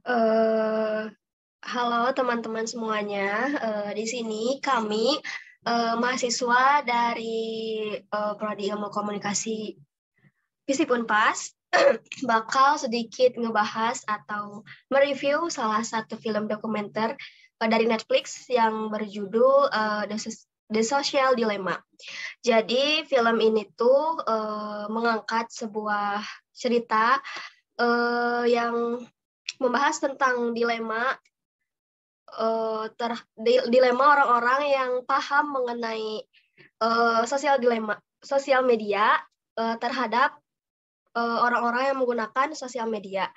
Eh, Halo teman-teman semuanya. Di sini kami mahasiswa dari Prodi Ilmu Komunikasi FISIP Unpas bakal sedikit ngebahas atau mereview salah satu film dokumenter dari Netflix yang berjudul The Social Dilemma. Jadi film ini tuh mengangkat sebuah cerita yang membahas tentang dilema orang-orang yang paham mengenai sosial media terhadap orang-orang yang menggunakan sosial media.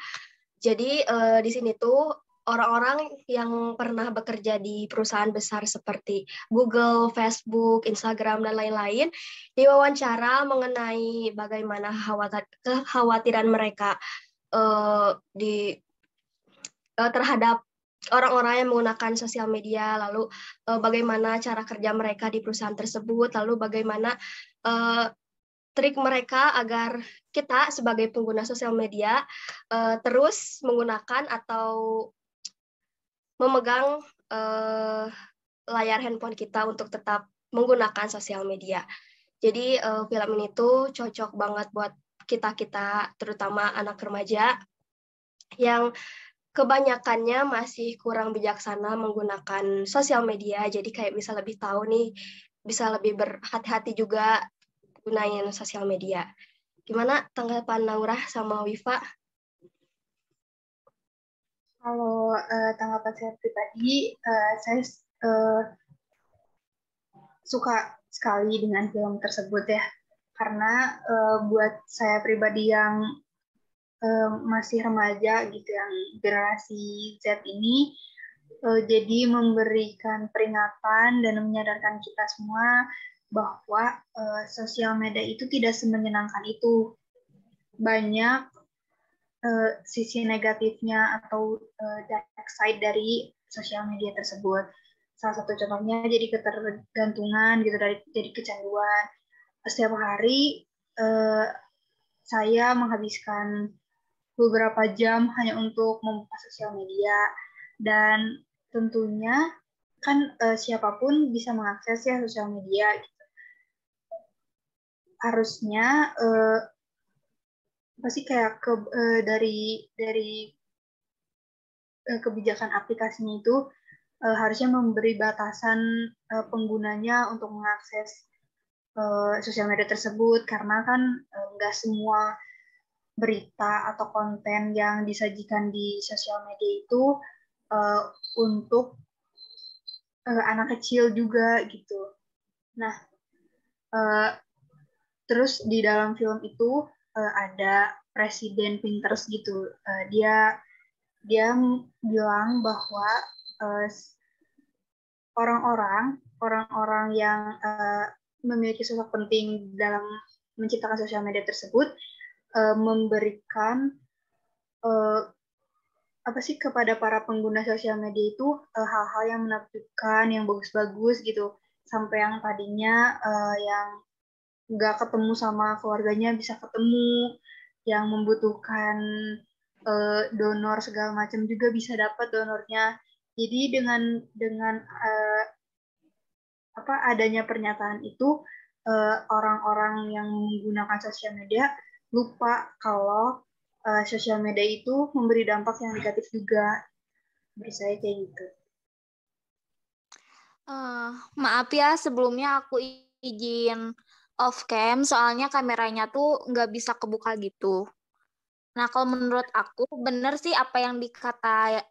Jadi di sini tuh orang-orang yang pernah bekerja di perusahaan besar seperti Google, Facebook, Instagram, dan lain-lain diwawancara mengenai bagaimana kekhawatiran mereka terhadap orang-orang yang menggunakan sosial media, lalu bagaimana cara kerja mereka di perusahaan tersebut, lalu bagaimana trik mereka agar kita sebagai pengguna sosial media terus menggunakan atau memegang layar handphone kita untuk tetap menggunakan sosial media. Jadi film ini tuh cocok banget buat kita-kita, terutama anak remaja yang kebanyakannya masih kurang bijaksana menggunakan sosial media, jadi kayak bisa lebih tahu nih, bisa lebih berhati-hati juga gunain sosial media. Gimana tanggapan Naurah sama Wifa? Kalau tanggapan saya pribadi, saya eh, suka sekali dengan film tersebut ya, karena buat saya pribadi yang masih remaja gitu, yang generasi Z ini, jadi memberikan peringatan dan menyadarkan kita semua bahwa sosial media itu tidak semenyenangkan itu. Banyak sisi negatifnya atau dark side dari sosial media tersebut. Salah satu contohnya jadi ketergantungan gitu, jadi kecanduan. Setiap hari saya menghabiskan beberapa jam hanya untuk membuka sosial media, dan tentunya kan siapapun bisa mengakses ya sosial media. Harusnya pasti kayak dari kebijakan aplikasinya itu harusnya memberi batasan penggunanya untuk mengakses sosial media tersebut, karena kan nggak semua berita atau konten yang disajikan di sosial media itu uh, untuk anak kecil juga gitu. Nah, uh, terus di dalam film itu ada presiden Pinterest gitu. Dia bilang bahwa uh, orang-orang yang memiliki sosok penting dalam menciptakan sosial media tersebut memberikan uh, apa sih kepada para pengguna sosial media itu hal-hal yang menakjubkan, yang bagus-bagus gitu, sampai yang tadinya yang nggak ketemu sama keluarganya bisa ketemu, yang membutuhkan donor segala macam juga bisa dapat donornya. Jadi dengan adanya pernyataan itu, orang-orang yang menggunakan sosial media lupa kalau sosial media itu memberi dampak yang negatif juga. Menurut saya kayak gitu. Maaf ya, sebelumnya aku izin off cam, soalnya kameranya tuh nggak bisa kebuka gitu. Nah, kalau menurut aku, bener sih apa yang dikata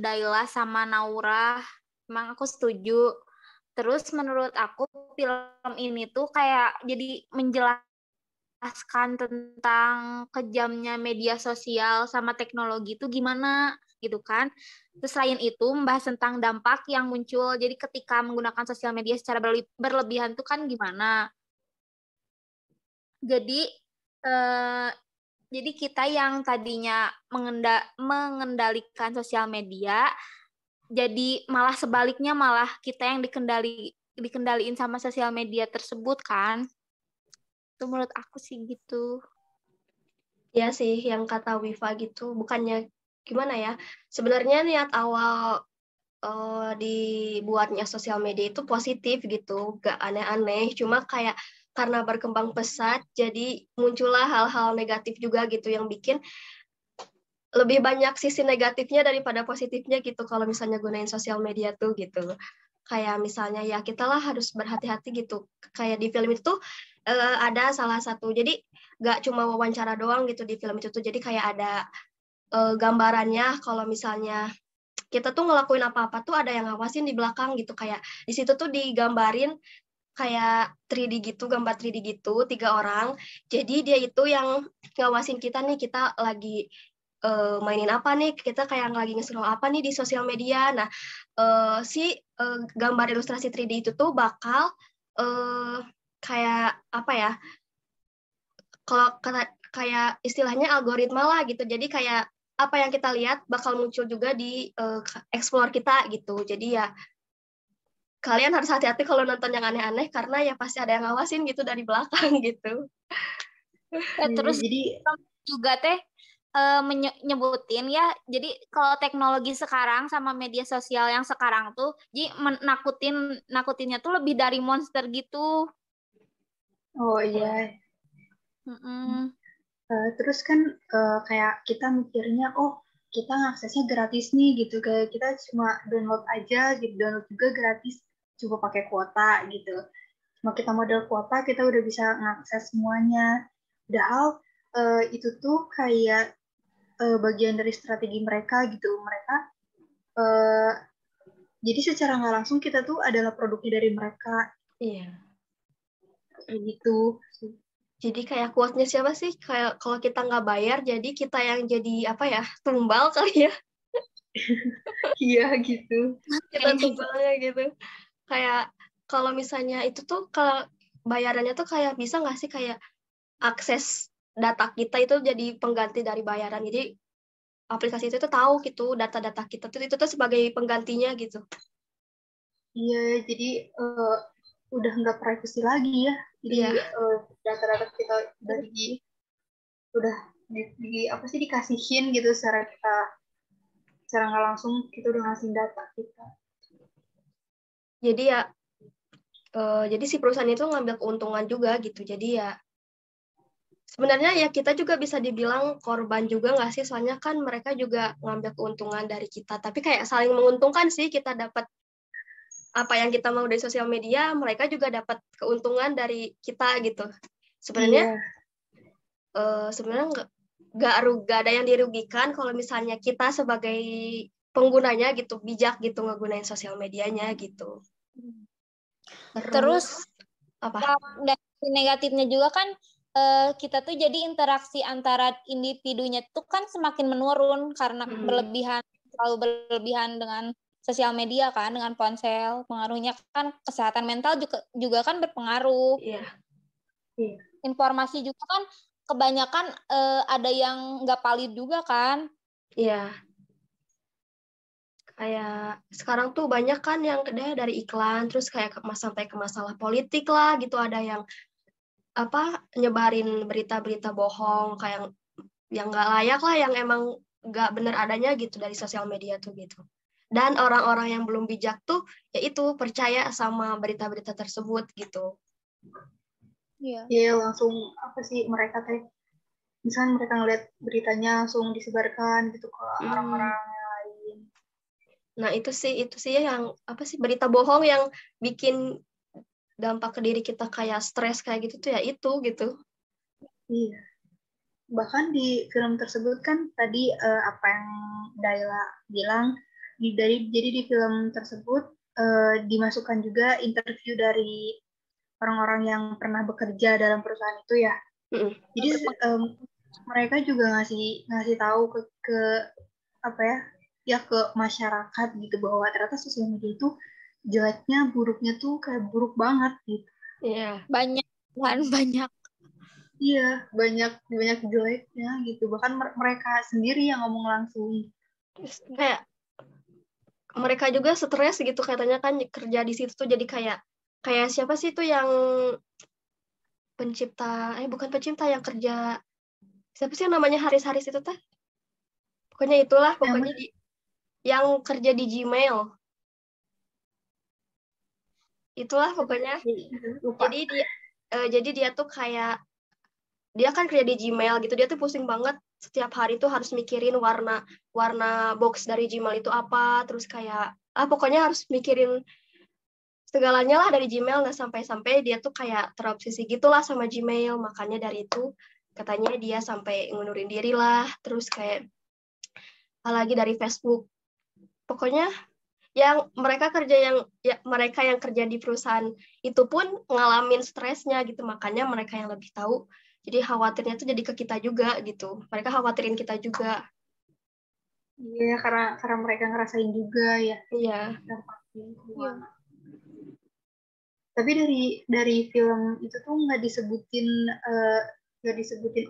Daila sama Naura, emang aku setuju. Terus menurut aku, film ini tuh kayak jadi menjelaskan tentang kejamnya media sosial sama teknologi itu gimana gitu kan. Terus selain itu membahas tentang dampak yang muncul. Jadi ketika menggunakan sosial media secara berlebihan tuh kan gimana. Jadi eh, jadi kita yang tadinya mengendalikan sosial media, jadi malah sebaliknya malah kita yang dikendaliin sama sosial media tersebut kan. Itu menurut aku sih gitu. Ya sih, yang kata Wifa gitu, bukannya gimana ya? Sebenarnya niat awal dibuatnya sosial media itu positif gitu, gak aneh-aneh. Cuma kayak karena berkembang pesat, jadi muncullah hal-hal negatif juga gitu yang bikin lebih banyak sisi negatifnya daripada positifnya gitu kalau misalnya gunain sosial media tuh gitu. Kayak misalnya ya kita lah harus berhati-hati gitu. Kayak di film itu tuh ada salah satu, jadi gak cuma wawancara doang gitu di film itu tuh, jadi kayak ada gambarannya kalau misalnya kita tuh ngelakuin apa-apa tuh ada yang ngawasin di belakang gitu, kayak di situ tuh digambarin kayak 3D gitu, gambar 3D gitu, 3 orang. Jadi dia itu yang ngawasin kita nih, kita lagi mainin apa nih, kita kayak lagi nge-scroll apa nih di sosial media. Nah, si gambar ilustrasi 3D itu tuh bakal kayak apa ya? Kalau kayak istilahnya algoritma lah gitu. Jadi kayak apa yang kita lihat bakal muncul juga di explore kita gitu. Jadi ya kalian harus hati-hati kalau nonton yang aneh-aneh karena ya pasti ada yang ngawasin gitu dari belakang gitu. Terus Jadi juga teh nyebutin ya, jadi kalau teknologi sekarang sama media sosial yang sekarang tuh, jadi nakutinnya tuh lebih dari monster gitu. oh iya. Terus kan kayak kita mikirnya, oh kita aksesnya gratis nih gitu, kayak kita cuma download aja gitu, download juga gratis, coba pakai kuota gitu. Cuma kita modal kuota, kita udah bisa ngakses semuanya. Padahal itu tuh kayak bagian dari strategi mereka gitu. Mereka jadi secara nggak langsung kita tuh adalah produknya dari mereka. Iya. Kayak gitu. Jadi kayak quote-nya siapa sih? Kayak kalau kita nggak bayar, jadi kita yang jadi apa ya? Tumbal kali ya. Iya gitu. Kita tumbalnya gitu. Kayak kalau misalnya itu tuh kalau bayarannya tuh kayak bisa nggak sih kayak akses data kita itu jadi pengganti dari bayaran. Jadi aplikasi itu tuh tahu gitu data-data kita tuh itu tuh sebagai penggantinya gitu. Iya, jadi udah nggak privacy lagi ya. Jadi Iya. data-data kita udah apa sih dikasihin gitu secara nggak langsung kita udah ngasih data kita. Jadi ya jadi si perusahaan itu ngambil keuntungan juga gitu. Jadi ya sebenarnya ya kita juga bisa dibilang korban juga nggak sih? Soalnya kan mereka juga ngambil keuntungan dari kita. Tapi kayak saling menguntungkan sih, kita dapat apa yang kita mau dari sosial media, mereka juga dapat keuntungan dari kita gitu. Sebenarnya Iya. Sebenarnya nggak ada yang dirugikan kalau misalnya kita sebagai penggunanya gitu bijak gitu ngegunain sosial medianya gitu. Terus apa? dari negatifnya juga kan kita tuh jadi interaksi antara individunya tuh kan semakin menurun karena terlalu berlebihan dengan sosial media kan, dengan ponsel. Pengaruhnya kan kesehatan mental juga kan berpengaruh. Iya. Informasi juga kan kebanyakan ada yang nggak valid juga kan. Iya. Kayak sekarang tuh banyak kan yang dari iklan terus kayak sampai ke masalah politik lah gitu, ada yang apa nyebarin berita-berita bohong kayak yang nggak layak lah, yang emang nggak bener adanya gitu dari sosial media tuh gitu. Dan orang-orang yang belum bijak tuh ya itu percaya sama berita-berita tersebut gitu. Iya, langsung apa sih mereka misalnya mereka ngeliat beritanya langsung disebarkan gitu ke orang-orang lain. Nah itu sih yang apa sih berita bohong yang bikin dampak ke diri kita kayak stres kayak gitu tuh ya itu gitu. Iya. Bahkan di film tersebut kan tadi apa yang Daila bilang, jadi di film tersebut dimasukkan juga interview dari orang-orang yang pernah bekerja dalam perusahaan itu ya. Jadi mereka juga ngasih tahu ke apa ya ke masyarakat gitu bahwa ternyata sosial media itu jeleknya, buruknya tuh kayak buruk banget gitu. Iya. Banyak. Iya, banyak jeleknya gitu. Bahkan mereka sendiri yang ngomong langsung. Kayak mereka juga stres gitu katanya kan kerja di situ tuh, jadi kayak siapa sih tuh yang bukan pencipta yang kerja, siapa sih yang namanya Haris itu teh? Pokoknya itulah, pokoknya yang kerja di Gmail. Itulah pokoknya. Lupa. Jadi dia tuh kayak, dia kan kerja di Gmail gitu, dia tuh pusing banget setiap hari tuh harus mikirin warna box dari Gmail itu apa, terus kayak pokoknya harus mikirin segalanya lah dari Gmail. Nah sampai dia tuh kayak terobsesi gitulah sama Gmail, makanya dari itu katanya dia sampai ngundurin diri lah, terus kayak apalagi dari Facebook. Pokoknya mereka yang kerja di perusahaan itu pun ngalamin stresnya gitu, makanya mereka yang lebih tahu. Jadi khawatirnya tuh jadi ke kita juga gitu. Mereka khawatirin kita juga. Iya, karena mereka ngerasain juga ya. Iya. Iya. Tapi dari film itu tuh nggak disebutin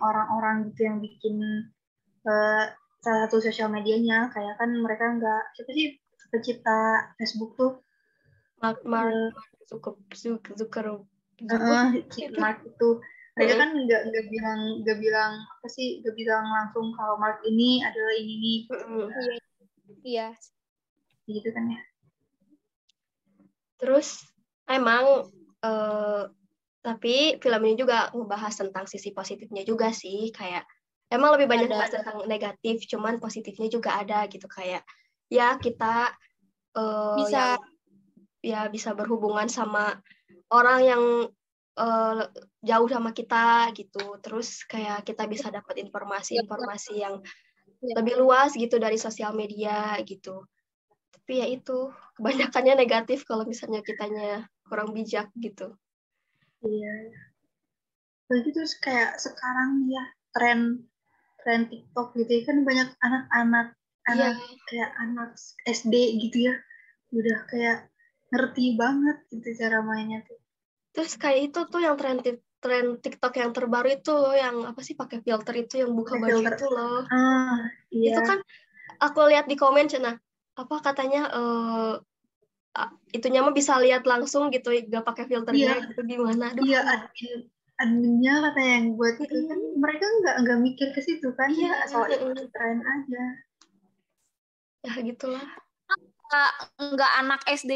orang-orang gitu yang bikin salah satu sosial medianya. Kayak kan mereka nggak, siapa sih pencipta Facebook tuh? Mark Zuckerberg. Mark itu. Mereka kan nggak bilang apa sih, nggak bilang langsung kalau Mark ini adalah ini. Iya. Gitu kan ya. Terus emang tapi film ini juga ngebahas tentang sisi positifnya juga sih, kayak emang lebih banyak bahas tentang negatif, cuman positifnya juga ada gitu, kayak ya kita Bisa. yang bisa berhubungan sama orang yang jauh sama kita gitu, terus kayak kita bisa dapat informasi-informasi yang lebih luas gitu dari sosial media gitu. Tapi ya itu kebanyakannya negatif kalau misalnya kitanya kurang bijak gitu. Iya. Begitu terus kayak sekarang ya tren TikTok gitu ya, kan banyak anak kayak anak SD gitu ya, udah kayak ngerti banget gitu cara mainnya tuh. Terus kayak itu tuh yang tren TikTok yang terbaru itu loh, yang apa sih pakai filter itu yang buka baju itu loh. Iya. Itu kan aku lihat di komen cina apa katanya itunya mah bisa lihat langsung gitu, gak pakai filternya gitu, gimana? Aduh. Iya, adminnya kata yang buat itu kan mereka nggak mikir ke situ kan, ya asal ikut tren aja. Ya gitulah. Nggak anak SD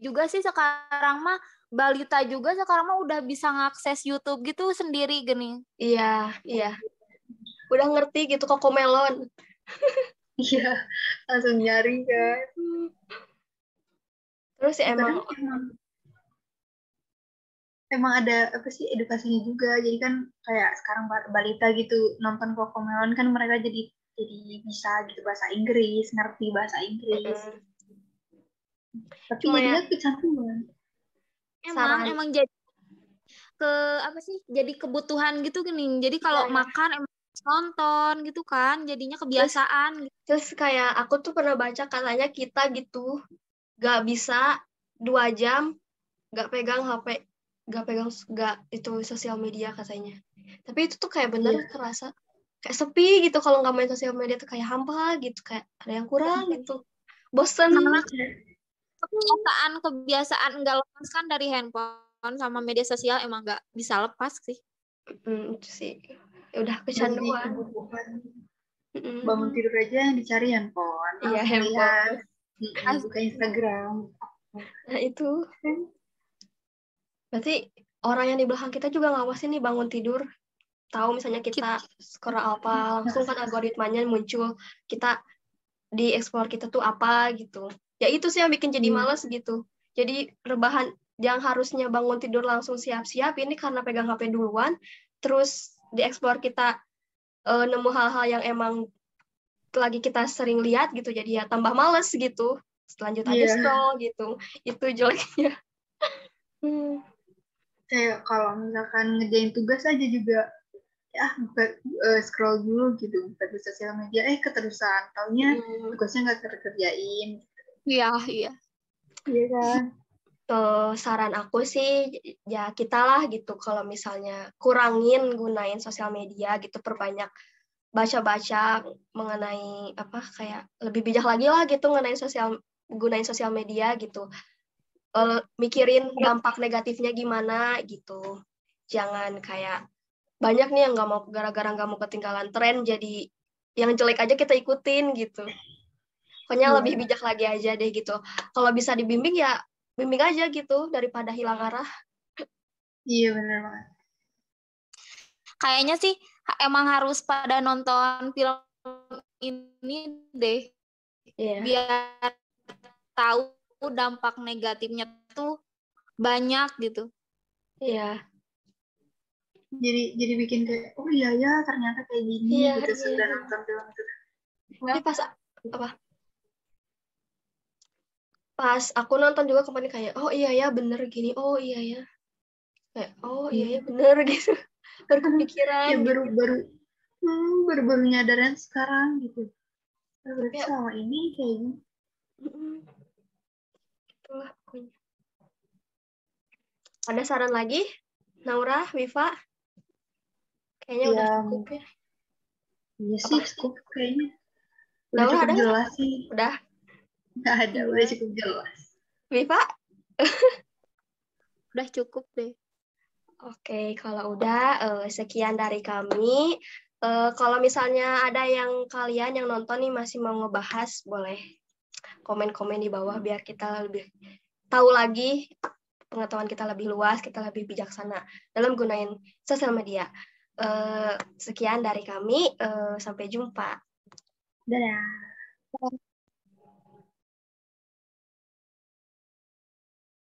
juga sih sekarang mah, balita juga sekarang mah udah bisa ngakses YouTube gitu sendiri gini. Iya. Udah ngerti gitu kok Melon. Iya, langsung nyari kan. Terus ya emang ada apa sih edukasinya juga. Jadi kan kayak sekarang balita gitu nonton Melon kan mereka jadi bisa gitu bahasa Inggris, ngerti bahasa Inggris. Tapi cuma jadinya kecantikan. Emang jadi ke apa sih? Jadi kebutuhan gitu gini. Jadi kalau makan emang nonton gitu kan, jadinya kebiasaan. Terus kayak aku tuh pernah baca katanya kita gitu gak bisa 2 jam gak pegang HP, gak itu sosial media katanya. Tapi itu tuh kayak bener kerasa kayak sepi gitu kalau nggak main sosial media tuh, kayak hampa gitu, kayak ada yang kurang gitu, bosen. Kebiasaan nggak lepas kan dari handphone sama media sosial, emang nggak bisa lepas sih. Itu sih udah kecanduan. Bangun tidur aja yang dicari handphone. Iya, handphone. Buka Instagram. Nah itu berarti orang yang di belakang kita juga ngawasin nih bangun tidur, tahu misalnya kita scroll apa, langsung kan algoritmanya muncul kita di explore kita tuh apa gitu. Ya itu sih yang bikin jadi malas gitu. Jadi rebahan yang harusnya bangun tidur langsung siap-siap, ini karena pegang HP duluan, terus di explore kita nemu hal-hal yang emang lagi kita sering lihat gitu, jadi ya tambah males gitu. Selanjut aja scroll gitu. Itu jeleknya. Kayak kalau misalkan ngerjain tugas aja juga ya scroll dulu gitu, buka di sosial media, keterusan taunya tugasnya nggak terkerjain. Iya kan. Saran aku sih ya kita lah gitu, kalau misalnya kurangin gunain sosial media gitu, perbanyak baca-baca mengenai apa, kayak lebih bijak lagi lah gitu gunain sosial media gitu. Mikirin dampak negatifnya gimana gitu. Jangan kayak banyak nih yang nggak mau, gara-gara nggak mau ketinggalan tren jadi yang jelek aja kita ikutin gitu. Pokoknya Iya. lebih bijak lagi aja deh gitu. Kalau bisa dibimbing ya bimbing aja gitu daripada hilang arah. Iya benar banget. Kayaknya sih emang harus pada nonton film ini deh. Iya. Biar tahu dampak negatifnya tuh banyak gitu. Iya. Jadi bikin kayak oh iya ya ternyata kayak gini Iya, gitu iya. sudah nonton film itu. Ini pas aku nonton juga kemarin kayak oh iya ya bener gini, oh iya ya kayak oh iya ya bener gitu, baru kepikiran Ya gitu. baru nyadaran sekarang gitu. Berarti Ya, selama ini kayak gini. itulah pokoknya. Ada saran lagi, Naura, Viva? Kayaknya udah Ya, cukup ya. iya Apa sih cukup kayaknya. Udah Naura cukup ada nggak? jelas sih. Udah. Nggak ada, Iya. udah cukup jelas. Viva? Udah cukup deh. Oke, kalau udah sekian dari kami. Kalau misalnya ada yang kalian yang nonton nih masih mau ngebahas, boleh komen-komen di bawah biar kita lebih tahu lagi, pengetahuan kita lebih luas, kita lebih bijaksana dalam gunain sosial media. Sekian dari kami, sampai jumpa. Dadah.